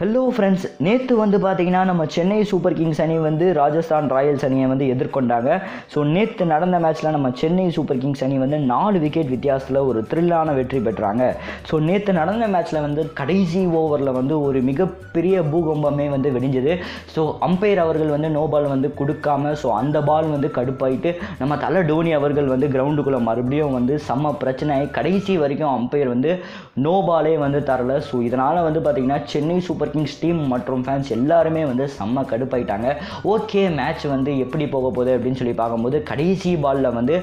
Hello friends, நேற்று வந்து பார்த்தீங்கன்னா நம்ம சென்னை சூப்பர் கிங்ஸ் அணி வந்து ராஜஸ்தான் ராயல்ஸ் அணியை வந்து எதிர்கொண்டாங்க. ஸோ நேற்று நடந்த மேட்ச்சில் நம்ம சென்னை சூப்பர் கிங்ஸ் அணி வந்து 4 விக்கெட் வித்தியாசத்தில் ஒரு த்ரில்லான வெற்றி பெற்றாங்க. ஸோ நேற்று நடந்த மேட்ச்சில் வந்து கடைசி ஓவரில் வந்து ஒரு மிகப்பெரிய பூகம்பமே வந்து வெடிஞ்சது. ஸோ அம்பையர் அவர்கள் வந்து நோ பால் வந்து கொடுக்காம, ஸோ அந்த பால் வந்து கடுப்பாயிட்டு நம்ம தலை டோனி அவர்கள் வந்து கிரவுண்டுக்குள்ளே மறுபடியும் வந்து செம்ம பிரச்சனை ஆகி கடைசி வரைக்கும் அம்பையர் வந்து நோ பாலே வந்து தரல. ஸோ இதனால் வந்து பார்த்திங்கன்னா சென்னை சூப்பர் கிங்ஸ் டீம் மற்றும் ஃபேன்ஸ் எல்லாருமே வந்து செம்ம கடுப்பாயிட்டாங்க. ஓகே, மேட்ச் வந்து எப்படி போக போகுது அப்படின்னு சொல்லி பார்க்கும்போது கடைசி பாலில் வந்து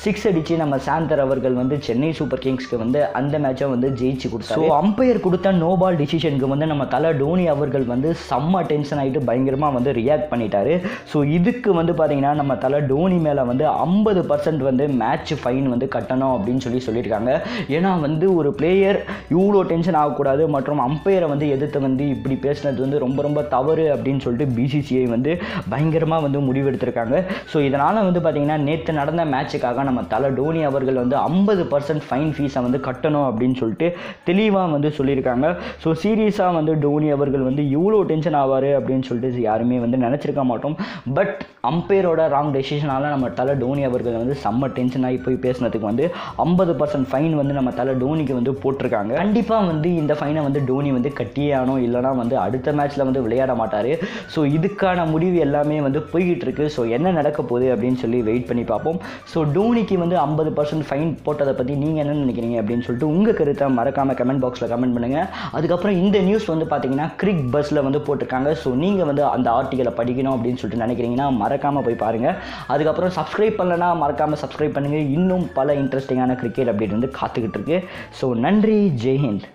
6 அடித்து நம்ம சாந்தர் அவர்கள் வந்து சென்னை சூப்பர் கிங்ஸ்க்கு வந்து அந்த மேட்சை வந்து ஜெயிச்சு கொடுத்தாரு. ஸோ அம்பையர் கொடுத்த நோ பால் டிசிஷனுக்கு வந்து நம்ம தலை டோனி அவர்கள் வந்து செம்ம டென்ஷன் ஆகிட்டு பயங்கரமாக வந்து ரியாக்ட் பண்ணிட்டாரு. ஸோ இதுக்கு வந்து பார்த்தீங்கன்னா நம்ம தலை டோனி மேலே வந்து 50% வந்து மேட்ச் ஃபைன் வந்து கட்டணும் அப்படின்னு சொல்லியிருக்காங்க. ஏன்னா வந்து ஒரு பிளேயர் இவ்வளோ டென்ஷன் ஆகக்கூடாது மற்றும் அம்பையரை வந்து எதிர்த்து வந்து இப்படி பேசினது வந்து ரொம்ப ரொம்ப தவறு அப்படின்னு சொல்லிட்டு பிசிசிஐ வந்து பயங்கரமாக வந்து முடிவெடுத்திருக்காங்க. ஸோ இதனால் வந்து பார்த்தீங்கன்னா நேற்று நடந்த மேட்சுக்காக நம்ம தலை டோனி அவர்கள் வந்து 50% ஃபைன் ஃபீஸை வந்து கட்டணும் அப்படின்னு சொல்லிட்டு தெளிவாக வந்து சொல்லியிருக்காங்க. ஸோ சீரியஸாக வந்து டோனி அவர்கள் வந்து இவ்வளோ டென்ஷன் ஆவார் அப்படின்னு சொல்லிட்டு யாருமே வந்து நினச்சிருக்க மாட்டோம். பட் அம்பையரோட ராங் டெசிஷனால் நம்ம தலை டோனி அவர்கள் வந்து செம்ம டென்ஷன் ஆகி போய் பேசினதுக்கு வந்து 50% ஃபைன் வந்து நம்ம தலை டோனிக்கு வந்து போட்டிருக்காங்க. கண்டிப்பாக வந்து இந்த ஃபைனை வந்து டோனி வந்து கட்டியே ஆகணும், இல்லைனா வந்து அடுத்த மேட்ச்சில் வந்து விளையாட மாட்டார். ஸோ இதுக்கான முடிவு எல்லாமே வந்து போய்கிட்டு இருக்கு. ஸோ என்ன நடக்க போகுது அப்படின்னு சொல்லி வெயிட் பண்ணி பார்ப்போம். ஸோ டோனிக்கு வந்து 50% ஃபைன் போட்டதை பற்றி நீங்கள் என்ன நினைக்கிறீங்க அப்படின்னு சொல்லிட்டு உங்கள் கருத்தை மறக்காமல் கமெண்ட் பாக்ஸில் கமெண்ட் பண்ணுங்கள். அதுக்கப்புறம் இந்த நியூஸ் வந்து பார்த்தீங்கன்னா கிரிக் பஸ்ஸில் வந்து போட்டிருக்காங்க. ஸோ நீங்கள் வந்து அந்த ஆர்டிக்கலை படிக்கணும் அப்படின்னு சொல்லிட்டு நினைக்கிறீங்கன்னா மறக்காமல் போய் பாருங்கள். அதுக்கப்புறம் சப்ஸ்கிரைப் பண்ணலன்னா மறக்காமல் சப்ஸ்கிரைப் பண்ணுங்கள். இன்னும் பல இன்ட்ரெஸ்டிங்கான கிரிக்கெட் அப்டேட் வந்து காத்துக்கிட்டு இருக்கு. ஸோ நன்றி, ஜெய்ஹிந்த்.